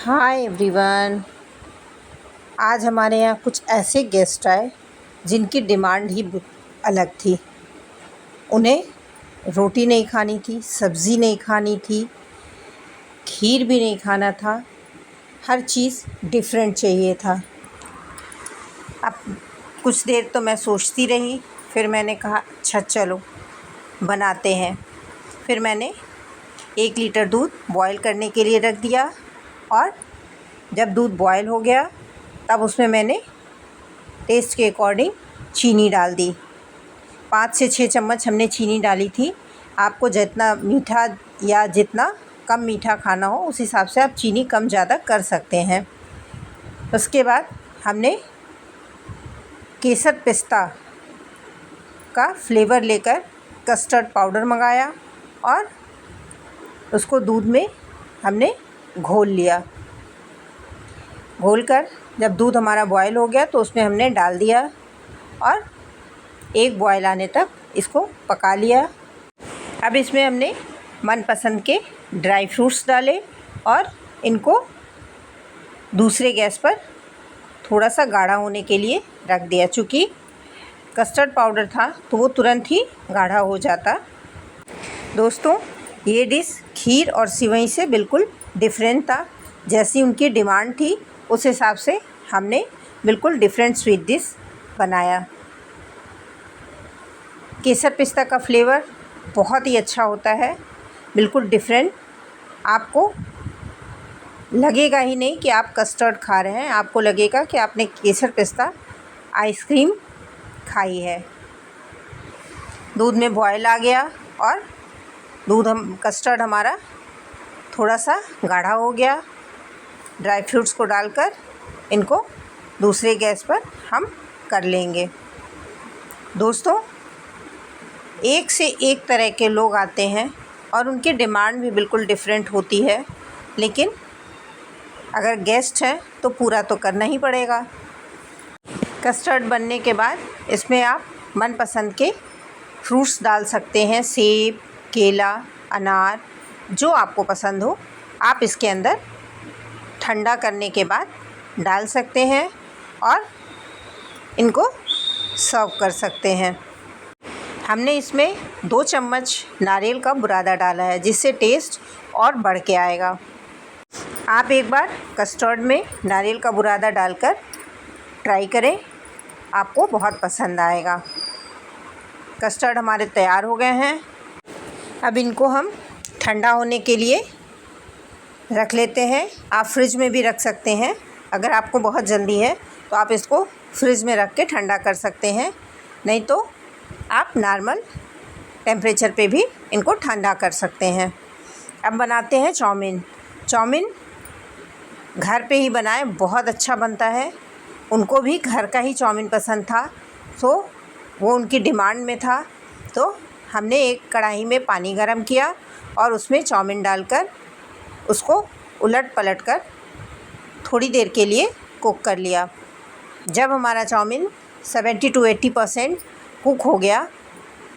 Hi everyone. आज हमारे यहाँ कुछ ऐसे गेस्ट आए जिनकी डिमांड ही अलग थी। उन्हें रोटी नहीं खानी थी, सब्ज़ी नहीं खानी थी, खीर भी नहीं खाना था, हर चीज़ डिफरेंट चाहिए था। अब कुछ देर तो मैं सोचती रही, फिर मैंने कहा अच्छा चलो बनाते हैं। फिर मैंने 1 लीटर दूध बॉईल करने के लिए रख दिया और जब दूध बॉयल हो गया तब उसमें मैंने टेस्ट के अकॉर्डिंग चीनी डाल दी। 5 से 6 चम्मच हमने चीनी डाली थी। आपको जितना मीठा या जितना कम मीठा खाना हो उस हिसाब से आप चीनी कम ज़्यादा कर सकते हैं। उसके बाद हमने केसर पिस्ता का फ्लेवर लेकर कस्टर्ड पाउडर मंगाया और उसको दूध में हमने घोल लिया। घोलकर जब दूध हमारा बॉयल हो गया तो उसमें हमने डाल दिया और एक बॉयल आने तक इसको पका लिया। अब इसमें हमने मनपसंद के ड्राई फ्रूट्स डाले और इनको दूसरे गैस पर थोड़ा सा गाढ़ा होने के लिए रख दिया। चूँकि कस्टर्ड पाउडर था तो वो तुरंत ही गाढ़ा हो जाता। दोस्तों, ये डिश खीर और सिवई से बिल्कुल डिफरेंट था। जैसी उनकी डिमांड थी उस हिसाब से हमने बिल्कुल डिफरेंट स्वीट डिश बनाया। केसर पिस्ता का फ्लेवर बहुत ही अच्छा होता है, बिल्कुल डिफरेंट। आपको लगेगा ही नहीं कि आप कस्टर्ड खा रहे हैं, आपको लगेगा कि आपने केसर पिस्ता आइसक्रीम खाई है। दूध में बॉयल आ गया और कस्टर्ड हमारा थोड़ा सा गाढ़ा हो गया। ड्राई फ्रूट्स को डालकर इनको दूसरे गैस पर हम कर लेंगे। दोस्तों, एक से एक तरह के लोग आते हैं और उनकी डिमांड भी बिल्कुल डिफरेंट होती है, लेकिन अगर गेस्ट हैं तो पूरा तो करना ही पड़ेगा। कस्टर्ड बनने के बाद इसमें आप मनपसंद के फ्रूट्स डाल सकते हैं। सेब, केला, अनार, जो आपको पसंद हो आप इसके अंदर ठंडा करने के बाद डाल सकते हैं और इनको सर्व कर सकते हैं। हमने इसमें 2 चम्मच नारियल का बुरादा डाला है जिससे टेस्ट और बढ़ के आएगा। आप एक बार कस्टर्ड में नारियल का बुरादा डालकर ट्राई करें, आपको बहुत पसंद आएगा। कस्टर्ड हमारे तैयार हो गए हैं। अब इनको हम ठंडा होने के लिए रख लेते हैं। आप फ्रिज में भी रख सकते हैं। अगर आपको बहुत जल्दी है तो आप इसको फ्रिज में रख के ठंडा कर सकते हैं, नहीं तो आप नॉर्मल टेम्परेचर पे भी इनको ठंडा कर सकते हैं। अब बनाते हैं चाउमीन। चाउमीन घर पे ही बनाएं, बहुत अच्छा बनता है। उनको भी घर का ही चाउमीन पसंद था तो वो उनकी डिमांड में था, तो हमने एक कढ़ाई में पानी गरम किया और उसमें चाउमीन डालकर उसको उलट पलट कर थोड़ी देर के लिए कुक कर लिया। जब हमारा चाउमीन 70 to 80% कुक हो गया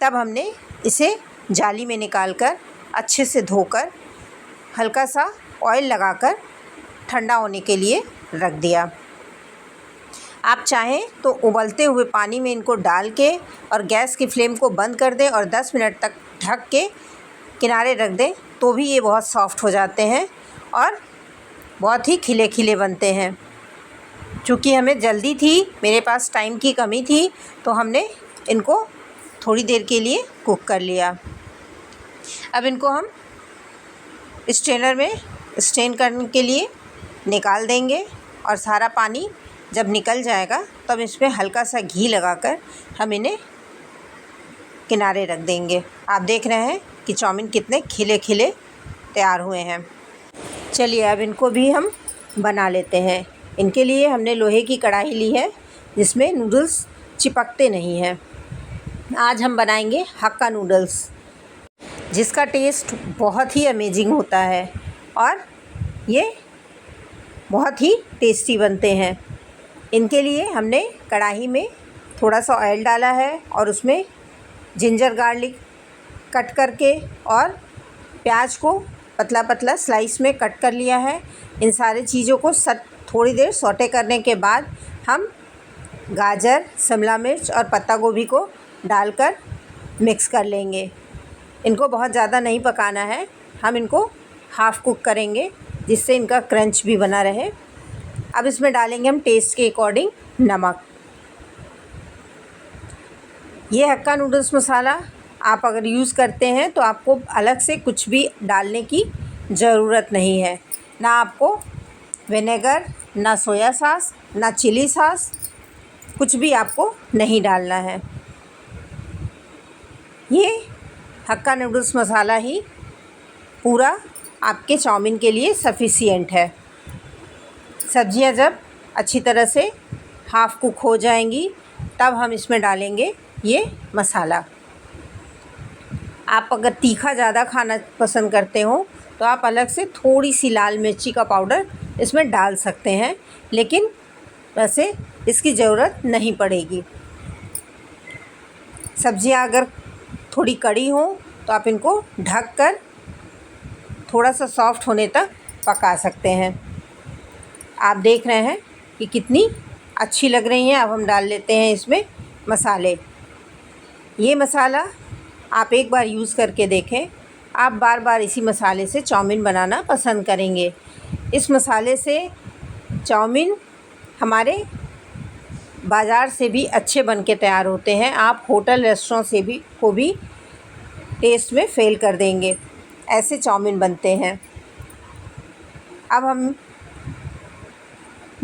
तब हमने इसे जाली में निकालकर अच्छे से धोकर हल्का सा ऑयल लगाकर ठंडा होने के लिए रख दिया। आप चाहें तो उबलते हुए पानी में इनको डाल के और गैस की फ्लेम को बंद कर दें और 10 मिनट तक ढक के किनारे रख दें, तो भी ये बहुत सॉफ्ट हो जाते हैं और बहुत ही खिले खिले बनते हैं। चूँकि हमें जल्दी थी, मेरे पास टाइम की कमी थी, तो हमने इनको थोड़ी देर के लिए कुक कर लिया। अब इनको हम स्ट्रेनर में स्ट्रेन करने के लिए निकाल देंगे और सारा पानी जब निकल जाएगा तब इसमें हल्का सा घी लगाकर हम इन्हें किनारे रख देंगे। आप देख रहे हैं कि चाउमीन कितने खिले खिले तैयार हुए हैं। चलिए अब इनको भी हम बना लेते हैं। इनके लिए हमने लोहे की कढ़ाई ली है जिसमें नूडल्स चिपकते नहीं हैं। आज हम बनाएंगे हक्का नूडल्स, जिसका टेस्ट बहुत ही अमेजिंग होता है और ये बहुत ही टेस्टी बनते हैं। इनके लिए हमने कढ़ाई में थोड़ा सा ऑयल डाला है और उसमें जिंजर गार्लिक कट करके और प्याज को पतला पतला स्लाइस में कट कर लिया है। इन सारी चीज़ों को थोड़ी देर सौटे करने के बाद हम गाजर, शिमला मिर्च और पत्ता गोभी को डालकर मिक्स कर लेंगे। इनको बहुत ज़्यादा नहीं पकाना है, हम इनको हाफ़ कुक करेंगे जिससे इनका क्रंच भी बना रहे। अब इसमें डालेंगे हम टेस्ट के अकॉर्डिंग नमक। ये हक्का नूडल्स मसाला आप अगर यूज़ करते हैं तो आपको अलग से कुछ भी डालने की ज़रूरत नहीं है। ना आपको विनेगर, ना सोया सॉस, ना चिली सॉस, कुछ भी आपको नहीं डालना है। ये हक्का नूडल्स मसाला ही पूरा आपके चाउमीन के लिए सफिशिएंट है। सब्जियां जब अच्छी तरह से हाफ़ कुक हो जाएंगी तब हम इसमें डालेंगे ये मसाला। आप अगर तीखा ज़्यादा खाना पसंद करते हो तो आप अलग से थोड़ी सी लाल मिर्ची का पाउडर इसमें डाल सकते हैं, लेकिन वैसे इसकी ज़रूरत नहीं पड़ेगी। सब्जियां अगर थोड़ी कड़ी हो तो आप इनको ढक कर थोड़ा सा सॉफ्ट होने तक पका सकते हैं। आप देख रहे हैं कि कितनी अच्छी लग रही हैं। अब हम डाल लेते हैं इसमें मसाले। ये मसाला आप एक बार यूज़ करके देखें, आप बार बार इसी मसाले से चाउमीन बनाना पसंद करेंगे। इस मसाले से चाउमीन हमारे बाज़ार से भी अच्छे बन के तैयार होते हैं। आप होटल रेस्टोरेंट से भी टेस्ट में फ़ेल कर देंगे, ऐसे चाउमीन बनते हैं। अब हम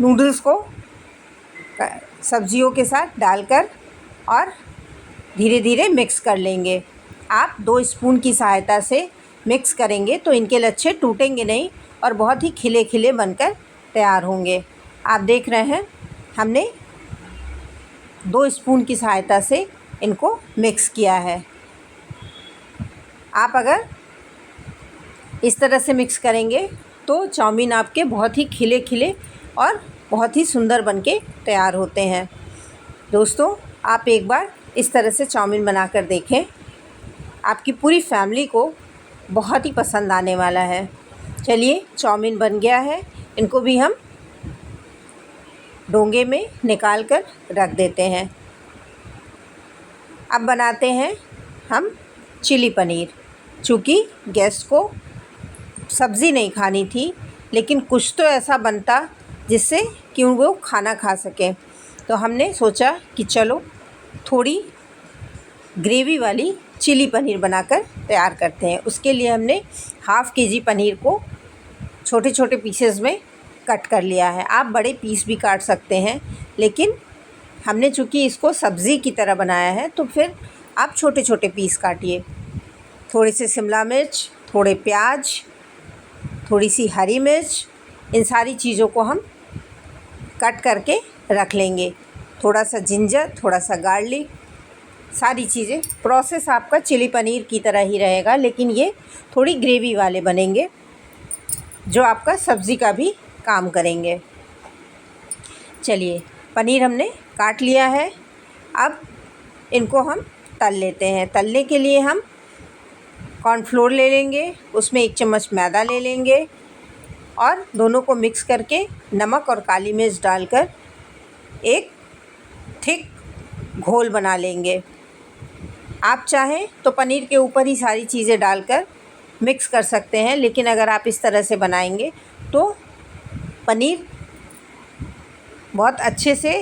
नूडल्स को सब्जियों के साथ डालकर और धीरे धीरे मिक्स कर लेंगे। आप 2 स्पून की सहायता से मिक्स करेंगे तो इनके लच्छे टूटेंगे नहीं और बहुत ही खिले खिले बनकर तैयार होंगे। आप देख रहे हैं हमने 2 स्पून की सहायता से इनको मिक्स किया है। आप अगर इस तरह से मिक्स करेंगे तो चाउमीन आपके बहुत ही खिले खिले और बहुत ही सुंदर बनके तैयार होते हैं। दोस्तों, आप एक बार इस तरह से चाउमीन बनाकर देखें, आपकी पूरी फैमिली को बहुत ही पसंद आने वाला है। चलिए, चाउमीन बन गया है, इनको भी हम डोंगे में निकाल कर रख देते हैं। अब बनाते हैं हम चिली पनीर। चूँकि गेस्ट को सब्ज़ी नहीं खानी थी, लेकिन कुछ तो ऐसा बनता जिससे कि वो खाना खा सकें, तो हमने सोचा कि चलो थोड़ी ग्रेवी वाली चिली पनीर बनाकर तैयार करते हैं। उसके लिए हमने हाफ़ केजी पनीर को छोटे छोटे पीसेस में कट कर लिया है। आप बड़े पीस भी काट सकते हैं, लेकिन हमने चूँकि इसको सब्ज़ी की तरह बनाया है तो फिर आप छोटे छोटे पीस काटिए। थोड़ी सी शिमला मिर्च, थोड़े प्याज, थोड़ी सी हरी मिर्च, इन सारी चीज़ों को हम कट करके रख लेंगे। थोड़ा सा जिंजर, थोड़ा सा गार्लिक, सारी चीज़ें। प्रोसेस आपका चिली पनीर की तरह ही रहेगा, लेकिन ये थोड़ी ग्रेवी वाले बनेंगे जो आपका सब्ज़ी का भी काम करेंगे। चलिए, पनीर हमने काट लिया है। अब इनको हम तल लेते हैं। तलने के लिए हम कॉर्नफ्लोर ले लेंगे, उसमें 1 चम्मच मैदा ले लेंगे और दोनों को मिक्स करके नमक और काली मिर्च डालकर एक थिक घोल बना लेंगे। आप चाहें तो पनीर के ऊपर ही सारी चीज़ें डालकर मिक्स कर सकते हैं, लेकिन अगर आप इस तरह से बनाएंगे तो पनीर बहुत अच्छे से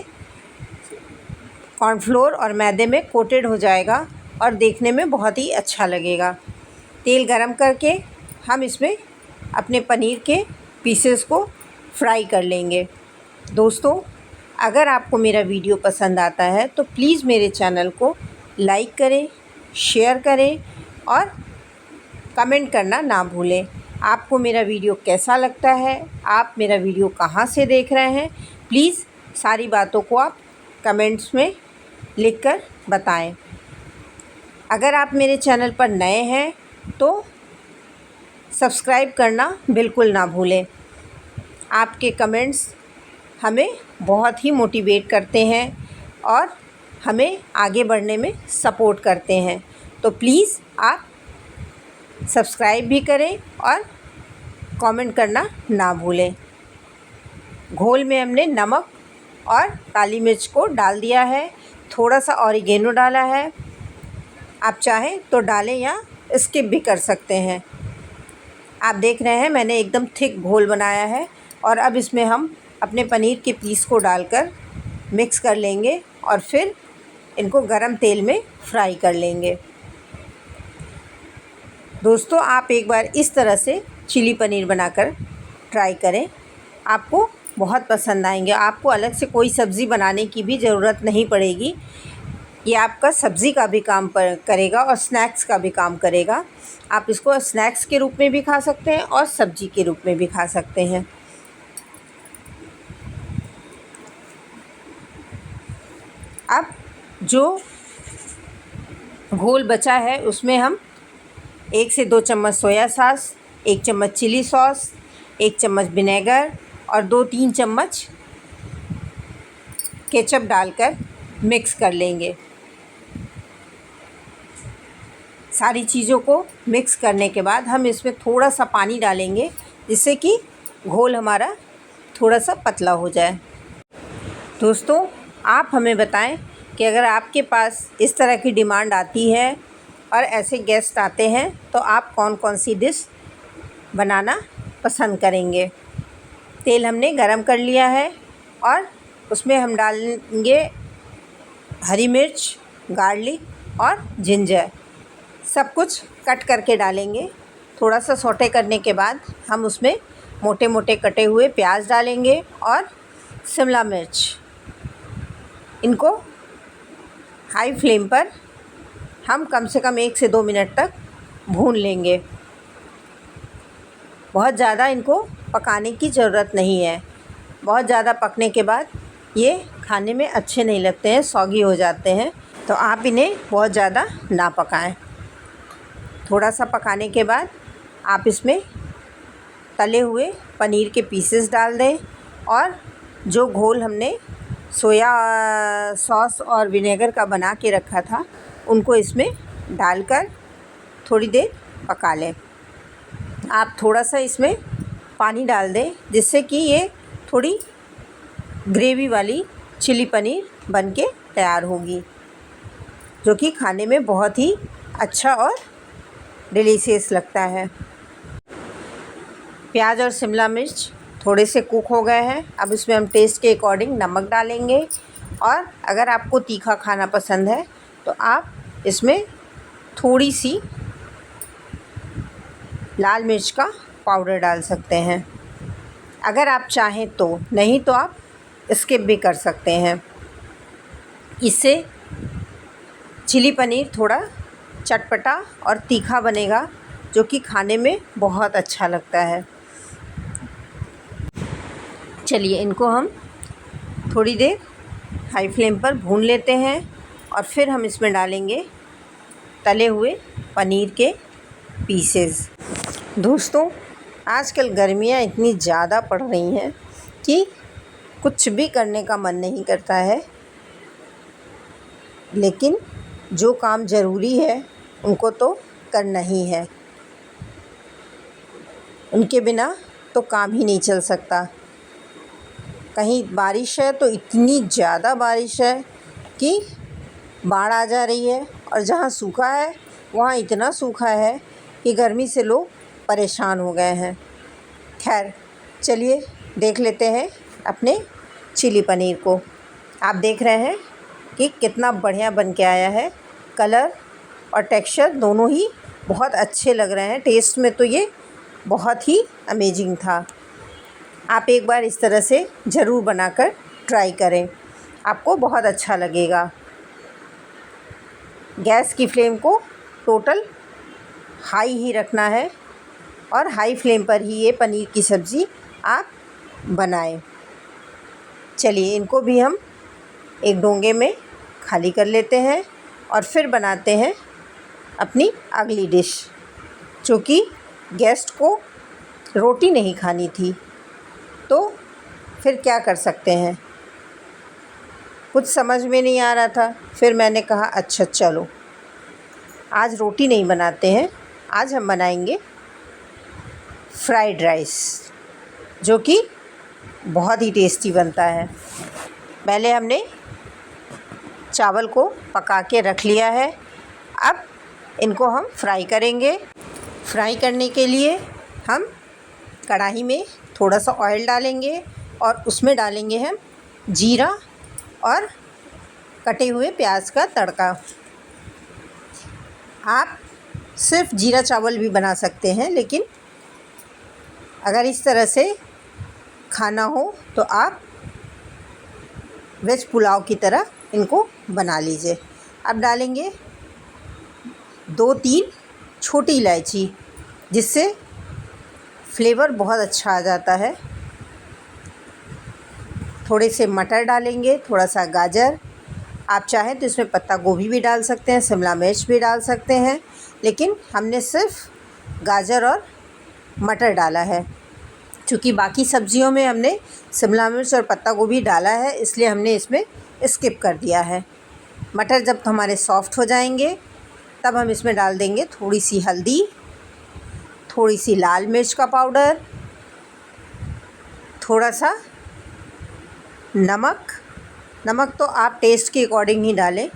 कॉर्नफ्लोर और मैदे में कोटेड हो जाएगा और देखने में बहुत ही अच्छा लगेगा। तेल गरम करके हम इसमें अपने पनीर के पीसेस को फ्राई कर लेंगे। दोस्तों, अगर आपको मेरा वीडियो पसंद आता है तो प्लीज़ मेरे चैनल को लाइक करें, शेयर करें और कमेंट करना ना भूलें। आपको मेरा वीडियो कैसा लगता है, आप मेरा वीडियो कहाँ से देख रहे हैं, प्लीज़ सारी बातों को आप कमेंट्स में लिखकर बताएं। अगर आप मेरे चैनल पर नए हैं तो सब्सक्राइब करना बिल्कुल ना भूलें। आपके कमेंट्स हमें बहुत ही मोटिवेट करते हैं और हमें आगे बढ़ने में सपोर्ट करते हैं। तो प्लीज़ आप सब्सक्राइब भी करें और कमेंट करना ना भूलें। घोल में हमने नमक और काली मिर्च को डाल दिया है, थोड़ा सा ऑरिगेनो डाला है। आप चाहें तो डालें या स्किप भी कर सकते हैं। आप देख रहे हैं मैंने एकदम थिक घोल बनाया है और अब इसमें हम अपने पनीर के पीस को डालकर मिक्स कर लेंगे और फिर इनको गरम तेल में फ्राई कर लेंगे। दोस्तों, आप एक बार इस तरह से चिली पनीर बनाकर ट्राई करें, आपको बहुत पसंद आएंगे। आपको अलग से कोई सब्ज़ी बनाने की भी ज़रूरत नहीं पड़ेगी। ये आपका सब्ज़ी का भी काम करेगा और स्नैक्स का भी काम करेगा। आप इसको स्नैक्स के रूप में भी खा सकते हैं और सब्ज़ी के रूप में भी खा सकते हैं। अब जो घोल बचा है उसमें हम 1 से 2 चम्मच सोया सॉस, 1 चम्मच चिली सॉस, 1 चम्मच विनेगर और 2-3 चम्मच केचप डालकर मिक्स कर लेंगे। सारी चीज़ों को मिक्स करने के बाद हम इसमें थोड़ा सा पानी डालेंगे जिससे कि घोल हमारा थोड़ा सा पतला हो जाए। दोस्तों, आप हमें बताएं कि अगर आपके पास इस तरह की डिमांड आती है और ऐसे गेस्ट आते हैं तो आप कौन कौन सी डिश बनाना पसंद करेंगे। तेल हमने गरम कर लिया है और उसमें हम डालेंगे हरी मिर्च, गार्लिक और जिंजर, सब कुछ कट करके डालेंगे। थोड़ा सा सौटे करने के बाद हम उसमें मोटे मोटे कटे हुए प्याज डालेंगे और शिमला मिर्च। इनको हाई फ्लेम पर हम कम से कम 1 से 2 मिनट तक भून लेंगे। बहुत ज़्यादा इनको पकाने की ज़रूरत नहीं है। बहुत ज़्यादा पकने के बाद ये खाने में अच्छे नहीं लगते हैं, सौगी हो जाते हैं, तो आप इन्हें बहुत ज़्यादा ना पकाएं। थोड़ा सा पकाने के बाद आप इसमें तले हुए पनीर के पीसेस डाल दें और जो घोल हमने सोया सॉस और विनेगर का बना के रखा था उनको इसमें डालकर थोड़ी देर पका लें। आप थोड़ा सा इसमें पानी डाल दें जिससे कि ये थोड़ी ग्रेवी वाली चिली पनीर बनके तैयार होगी, जो कि खाने में बहुत ही अच्छा और डिलीशियस लगता है। प्याज और शिमला मिर्च थोड़े से कुक हो गए हैं। अब इसमें हम टेस्ट के अकॉर्डिंग नमक डालेंगे और अगर आपको तीखा खाना पसंद है तो आप इसमें थोड़ी सी लाल मिर्च का पाउडर डाल सकते हैं, अगर आप चाहें तो। नहीं तो आप स्किप भी कर सकते हैं। इससे चिली पनीर थोड़ा चटपटा और तीखा बनेगा, जो कि खाने में बहुत अच्छा लगता है। चलिए इनको हम थोड़ी देर हाई फ्लेम पर भून लेते हैं और फिर हम इसमें डालेंगे तले हुए पनीर के पीसेस। दोस्तों, आजकल गर्मियाँ इतनी ज़्यादा पड़ रही हैं कि कुछ भी करने का मन नहीं करता है, लेकिन जो काम ज़रूरी है उनको तो करना ही है। उनके बिना तो काम ही नहीं चल सकता। कहीं बारिश है तो इतनी ज़्यादा बारिश है कि बाढ़ आ जा रही है, और जहाँ सूखा है वहाँ इतना सूखा है कि गर्मी से लोग परेशान हो गए हैं। खैर, चलिए देख लेते हैं अपने चिली पनीर को। आप देख रहे हैं कि कितना बढ़िया बन के आया है। कलर और टेक्सचर दोनों ही बहुत अच्छे लग रहे हैं। टेस्ट में तो ये बहुत ही अमेजिंग था। आप एक बार इस तरह से ज़रूर बनाकर ट्राई करें, आपको बहुत अच्छा लगेगा। गैस की फ्लेम को टोटल हाई ही रखना है और हाई फ्लेम पर ही ये पनीर की सब्ज़ी आप बनाएं। चलिए इनको भी हम एक डोंगे में खाली कर लेते हैं और फिर बनाते हैं अपनी अगली डिश, जो कि गेस्ट को रोटी नहीं खानी थी, तो फिर क्या कर सकते हैं। कुछ समझ में नहीं आ रहा था, फिर मैंने कहा अच्छा चलो आज रोटी नहीं बनाते हैं, आज हम बनाएंगे फ्राइड राइस, जो कि बहुत ही टेस्टी बनता है। पहले हमने चावल को पका के रख लिया है। अब इनको हम फ्राई करेंगे। फ्राई करने के लिए हम कढ़ाई में थोड़ा सा ऑयल डालेंगे और उसमें डालेंगे हम जीरा और कटे हुए प्याज का तड़का। आप सिर्फ जीरा चावल भी बना सकते हैं, लेकिन अगर इस तरह से खाना हो तो आप वेज पुलाव की तरह इनको बना लीजिए। अब डालेंगे 2-3 छोटी इलायची, जिससे फ्लेवर बहुत अच्छा आ जाता है। थोड़े से मटर डालेंगे, थोड़ा सा गाजर, आप चाहें तो इसमें पत्ता गोभी भी डाल सकते हैं, शिमला मिर्च भी डाल सकते हैं, लेकिन हमने सिर्फ गाजर और मटर डाला है। चूँकि बाकी सब्जियों में हमने शिमला मिर्च और पत्ता गोभी डाला है, इसलिए हमने इसमें स्किप कर दिया है। मटर जब हमारे सॉफ़्ट हो जाएंगे तब हम इसमें डाल देंगे थोड़ी सी हल्दी, थोड़ी सी लाल मिर्च का पाउडर, थोड़ा सा नमक तो आप टेस्ट के अकॉर्डिंग ही डालें,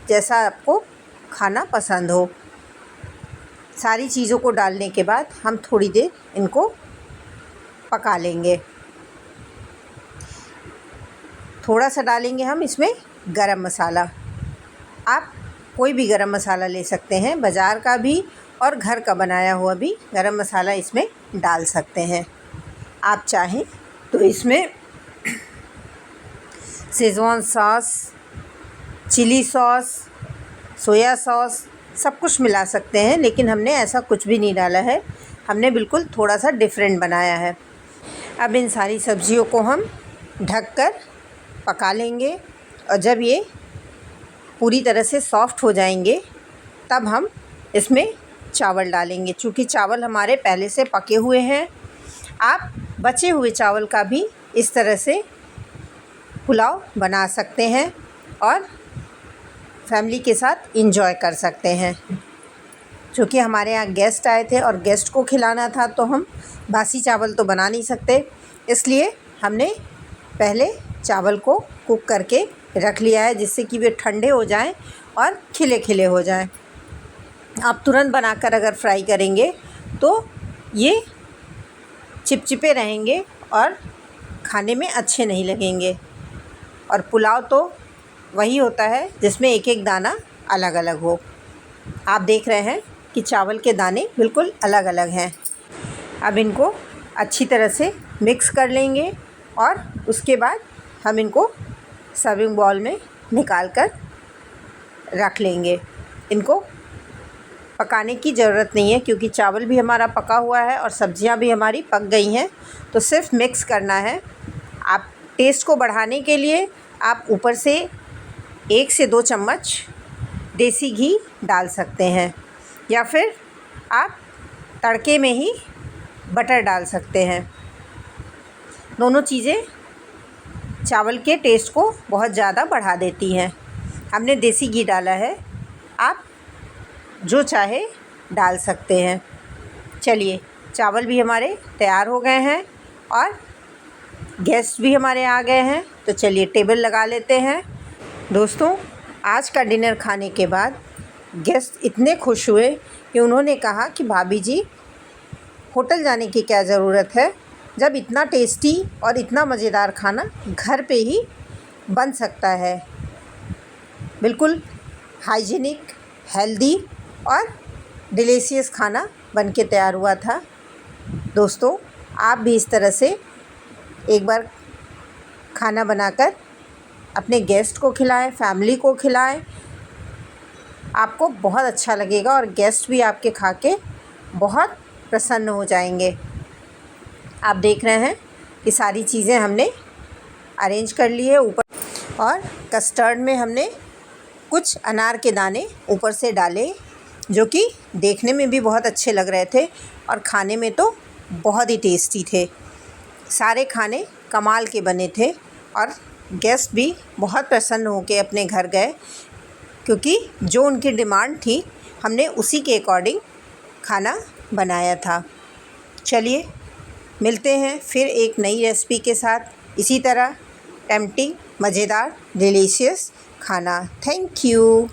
जैसा आपको खाना पसंद हो। सारी चीज़ों को डालने के बाद हम थोड़ी देर इनको पका लेंगे। थोड़ा सा डालेंगे हम इसमें गरम मसाला। आप कोई भी गरम मसाला ले सकते हैं, बाज़ार का भी और घर का बनाया हुआ भी गरम मसाला इसमें डाल सकते हैं। आप चाहें तो इसमें schezwan sauce, chilli sauce, soya sauce सब कुछ मिला सकते हैं, लेकिन हमने ऐसा कुछ भी नहीं डाला है। हमने बिल्कुल थोड़ा सा डिफरेंट बनाया है। अब इन सारी सब्जियों को हम ढककर पका लेंगे और जब ये पूरी तरह से सॉफ़्ट हो जाएंगे तब हम इसमें चावल डालेंगे। चूँकि चावल हमारे पहले से पके हुए हैं, आप बचे हुए चावल का भी इस तरह से पुलाव बना सकते हैं और फैमिली के साथ एंजॉय कर सकते हैं। चूँकि हमारे यहाँ गेस्ट आए थे और गेस्ट को खिलाना था, तो हम बासी चावल तो बना नहीं सकते, इसलिए हमने पहले चावल को कुक करके रख लिया है, जिससे कि वे ठंडे हो जाएं और खिले खिले हो जाएं। आप तुरंत बनाकर अगर फ्राई करेंगे तो ये चिपचिपे रहेंगे और खाने में अच्छे नहीं लगेंगे। और पुलाव तो वही होता है जिसमें एक एक दाना अलग अलग हो। आप देख रहे हैं कि चावल के दाने बिल्कुल अलग अलग हैं। अब इनको अच्छी तरह से मिक्स कर लेंगे और उसके बाद हम इनको सर्विंग बाउल में निकाल कर रख लेंगे। इनको पकाने की ज़रूरत नहीं है, क्योंकि चावल भी हमारा पका हुआ है और सब्जियां भी हमारी पक गई हैं, तो सिर्फ मिक्स करना है। आप टेस्ट को बढ़ाने के लिए आप ऊपर से 1 से 2 चम्मच देसी घी डाल सकते हैं, या फिर आप तड़के में ही बटर डाल सकते हैं। दोनों चीज़ें चावल के टेस्ट को बहुत ज़्यादा बढ़ा देती हैं। हमने देसी घी डाला है, आप जो चाहे डाल सकते हैं। चलिए, चावल भी हमारे तैयार हो गए हैं और गेस्ट भी हमारे आ गए हैं, तो चलिए टेबल लगा लेते हैं। दोस्तों, आज का डिनर खाने के बाद गेस्ट इतने खुश हुए कि उन्होंने कहा कि भाभी जी, होटल जाने की क्या ज़रूरत है, जब इतना टेस्टी और इतना मज़ेदार खाना घर पे ही बन सकता है। बिल्कुल हाइजीनिक, हेल्दी और डिलीशियस खाना बन के तैयार हुआ था। दोस्तों, आप भी इस तरह से एक बार खाना बनाकर अपने गेस्ट को खिलाएं, फैमिली को खिलाएं। आपको बहुत अच्छा लगेगा और गेस्ट भी आपके खा के बहुत प्रसन्न हो जाएंगे। आप देख रहे हैं कि सारी चीज़ें हमने अरेंज कर ली है ऊपर, और कस्टर्ड में हमने कुछ अनार के दाने ऊपर से डाले, जो कि देखने में भी बहुत अच्छे लग रहे थे और खाने में तो बहुत ही टेस्टी थे। सारे खाने कमाल के बने थे और गेस्ट भी बहुत प्रसन्न होकर अपने घर गए, क्योंकि जो उनकी डिमांड थी हमने उसी के अकॉर्डिंग खाना बनाया था। चलिए मिलते हैं फिर एक नई रेसिपी के साथ, इसी तरह टेम्पटिंग, मज़ेदार, डिलीशियस खाना। Thank you.